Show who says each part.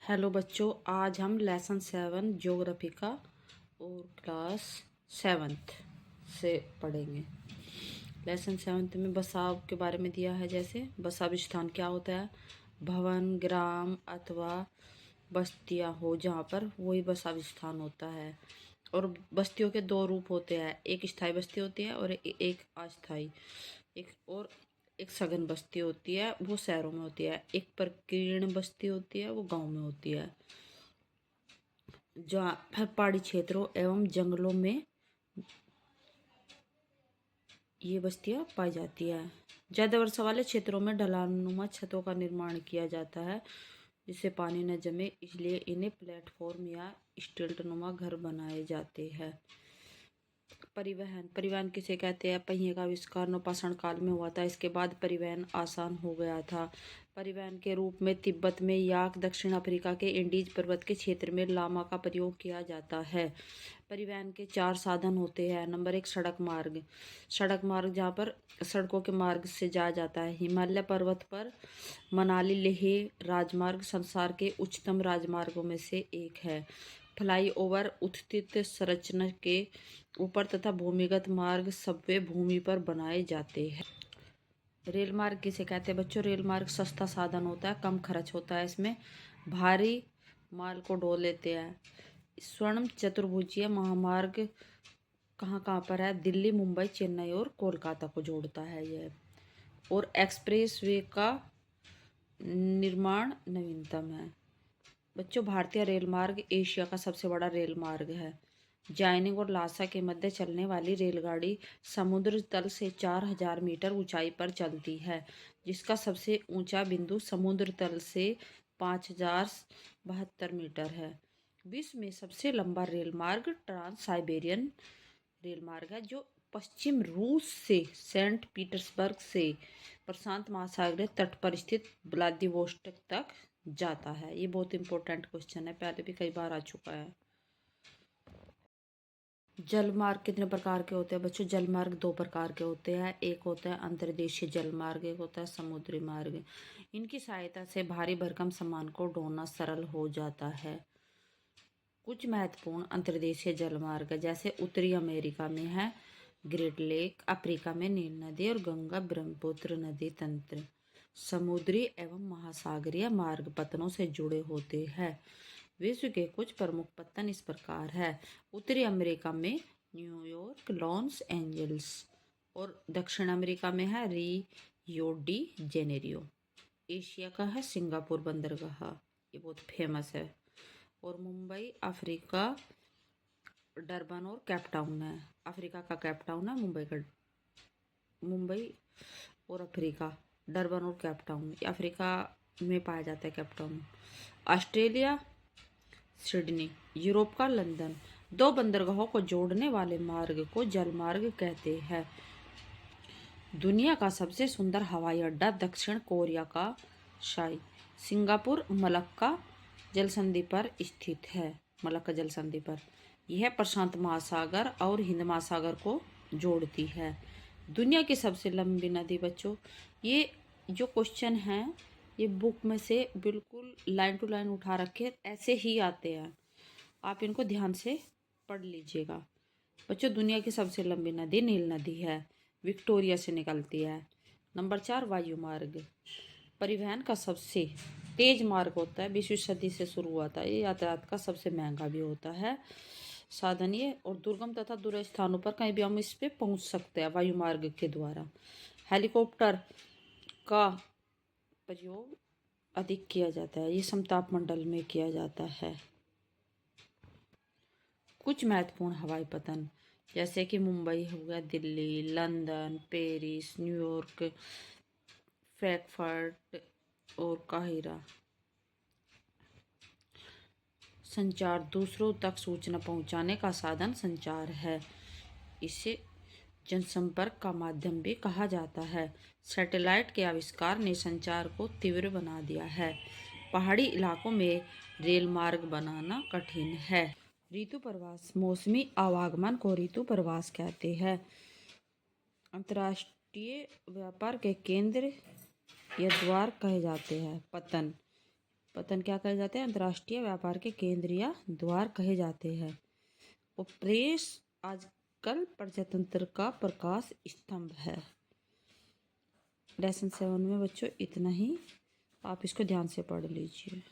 Speaker 1: Hello बच्चों, आज हम लेसन 7 ज्योग्राफी का और क्लास 7th से पढ़ेंगे। लेसन 7th में बसाव के बारे में दिया है। जैसे बसाव स्थान क्या होता है? भवन, ग्राम अथवा बस्तियां हो जहाँ पर वही बसाव स्थान होता है। और बस्तियों के दो रूप होते हैं, एक स्थायी बस्ती होती है और एक अस्थायी। एक सघन बस्ती होती है, वो शहरों में होती है। एक प्रकीर्ण बस्ती होती है, वो गांव में होती है। जहाँ पर पहाड़ी क्षेत्रों एवं जंगलों में ये बस्तियां पाई जाती है। ज़्यादा वर्षा वाले क्षेत्रों में ढलानुमा छतों का निर्माण किया जाता है जिससे पानी न जमे, इसलिए इन्हें प्लेटफॉर्म या स्टिल्टनुमा घर बनाए जाते हैं। परिवहन किसे कहते हैं? पहिए का आविष्कार नवपाषाण काल में हुआ था। इसके बाद परिवहन आसान हो गया था। परिवहन के रूप में तिब्बत में याक, दक्षिण अफ्रीका के इंडीज पर्वत के क्षेत्र में लामा का प्रयोग किया जाता है। परिवहन के 4 साधन होते हैं। नंबर 1, सड़क मार्ग जहाँ पर सड़कों के मार्ग से जाया जाता है। हिमालय पर्वत पर मनाली लेह राजमार्ग संसार के उच्चतम राजमार्गों में से एक है। फ्लाईओवर उत्थित संरचना के ऊपर तथा भूमिगत मार्ग सबवे भूमि पर बनाए जाते हैं। रेल मार्ग किसे कहते हैं बच्चों? रेल मार्ग सस्ता साधन होता है, कम खर्च होता है। इसमें भारी माल को ढो लेते हैं। स्वर्ण चतुर्भुजीय महामार्ग कहाँ कहाँ पर है? दिल्ली, मुंबई, चेन्नई और कोलकाता को जोड़ता है यह। और एक्सप्रेस वे का निर्माण नवीनतम है। बच्चों, भारतीय रेल मार्ग एशिया का सबसे बड़ा रेल मार्ग है। जाइनिंग और लासा के मध्य चलने वाली रेलगाड़ी समुद्र तल से 4000 मीटर ऊंचाई पर चलती है, जिसका सबसे ऊंचा बिंदु समुद्र तल से 5072 मीटर है। विश्व में सबसे लंबा रेल मार्ग ट्रांस साइबेरियन रेल मार्ग है, जो पश्चिम रूस से सेंट पीटर्सबर्ग से प्रशांत महासागरीय तट पर स्थित व्लादिवोस्टोक तक जाता है। ये बहुत इंपॉर्टेंट क्वेश्चन है, पहले भी कई बार आ चुका है। जल मार्ग कितने प्रकार के होते हैं बच्चों? जल मार्ग 2 प्रकार के होते हैं। एक होता है अंतर्देशीय जल मार्ग, एक होता है समुद्री मार्ग। इनकी सहायता से भारी भरकम सामान को ढोना सरल हो जाता है। कुछ महत्वपूर्ण अंतर्देशीय जल मार्ग जैसे उत्तरी अमेरिका में है ग्रेट लेक, अफ्रीका में नील नदी और गंगा ब्रह्मपुत्र नदी तंत्र। समुद्री एवं महासागरीय मार्ग पतनों से जुड़े होते हैं। विश्व के कुछ प्रमुख पत्तन इस प्रकार है। उत्तरी अमेरिका में न्यूयॉर्क, लॉस एंजल्स और दक्षिण अमेरिका में है रियो डी जेनेरियो। एशिया का है सिंगापुर बंदरगाह, ये बहुत फेमस है। और मुंबई अफ्रीका डरबन और कैपटाउन है। अफ्रीका का कैपटाउन है, मुंबई और अफ्रीका डरबन और कैपटाउन, अफ्रीका में पाया जाता है कैपटाउन। ऑस्ट्रेलिया सिडनी, यूरोप का लंदन। 2 बंदरगाहों को जोड़ने वाले मार्ग को जलमार्ग कहते हैं। दुनिया का सबसे सुंदर हवाई अड्डा दक्षिण कोरिया का शाई सिंगापुर मलक्का जलसंधि पर स्थित है। मलक्का जलसंधि पर यह प्रशांत महासागर और हिंद महासागर को जोड़ती है। दुनिया की सबसे लंबी नदी बच्चों, ये जो क्वेश्चन है ये बुक में से बिल्कुल लाइन टू लाइन उठा रखे ऐसे ही आते हैं, आप इनको ध्यान से पढ़ लीजिएगा। बच्चों, दुनिया की सबसे लंबी नदी नील नदी है, विक्टोरिया से निकलती है। नंबर 4, वायु मार्ग परिवहन का सबसे तेज मार्ग होता है। 20वीं सदी से शुरू हुआ था। ये यातायात का सबसे महंगा भी होता है साधन ये, और दुर्गम तथा दूर स्थानों पर कहीं भी हम इस पे पहुंच सकते हैं वायु मार्ग के द्वारा। हेलीकॉप्टर का प्रयोग अधिक किया जाता है, ये समताप मंडल में किया जाता है। कुछ महत्वपूर्ण हवाई पतन जैसे कि मुंबई हो गया, Delhi, London, Paris, New York, Frankfurt और काहिरा। संचार दूसरों तक सूचना पहुंचाने का साधन संचार है। इसे जनसंपर्क का माध्यम भी कहा जाता है। सैटेलाइट के आविष्कार ने संचार को तीव्र बना दिया है। पहाड़ी इलाकों में रेल मार्ग बनाना कठिन है। ऋतु प्रवास मौसमी आवागमन को ऋतु प्रवास कहते हैं। अंतर्राष्ट्रीय व्यापार के केंद्र या द्वार कहे जाते हैं। पतन पतन क्या कहे जाते हैं? अंतर्राष्ट्रीय व्यापार के केंद्र या द्वार कहे जाते हैं। और प्रेस आजकल प्रजातंत्र का प्रकाश स्तंभ है। लेसन 7 में बच्चों इतना ही, आप इसको ध्यान से पढ़ लीजिए।